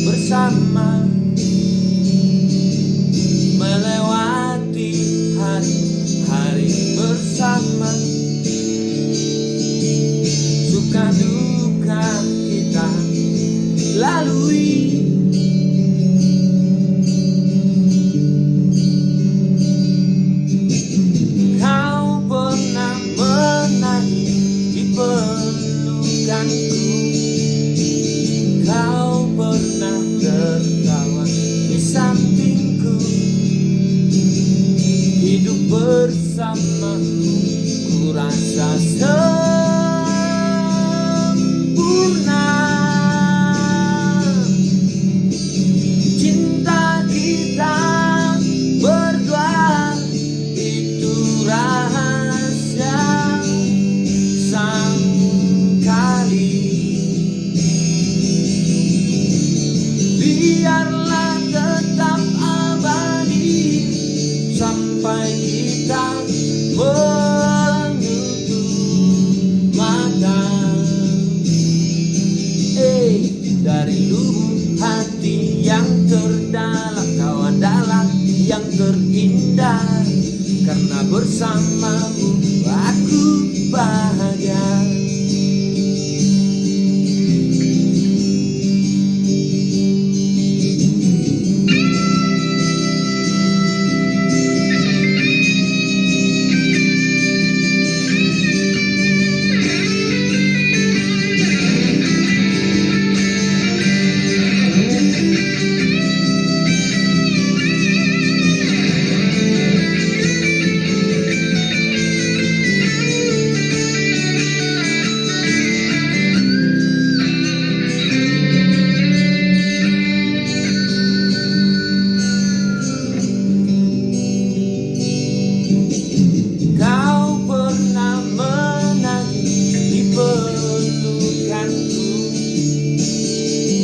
bersama, melewati hari-hari bersama, suka duka kita lalui. Kau pernah menangis di pelukanku, kau pernah tertawa di sampingku. Hidup bersamamu ku rasa sempurna. Cinta kita berdua itu rahasia sangkali. Biarlah tetap abadi sampai kita menutup mata. Dari lubuk hati yang terdalam, kau adalah yang terindah. Karena bersamamu aku bahagia.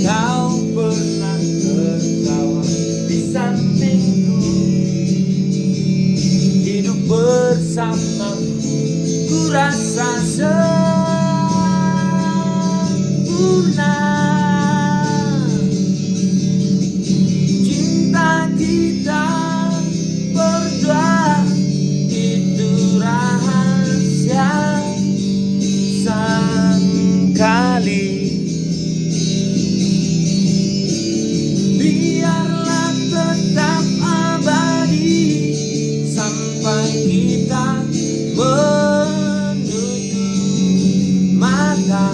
Kau pernah tertawa di sampingku. Hidup bersamamu ku rasa sempurna. Cinta kita berdua itu rahasia sangkali. Biarlah tetap abadi sampai kita menutup mata.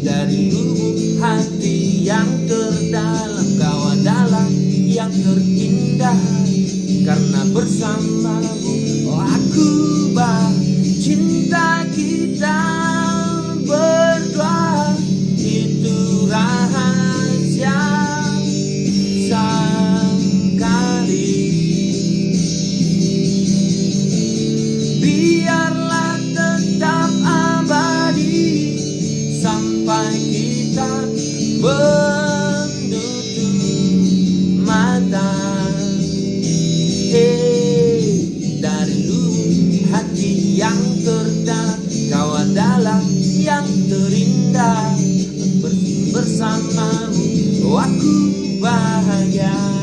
Dari lubuk hati yang terdalam, kau adalah yang terindah. Karena bersamamu aku cinta kita berdua itu rahasia sangkali. Biarlah tetap abadi sampai kita menutup mata. Dari lubuk hati yang terdalam, kau adalah yang terindah. Bersamamu aku bahagia.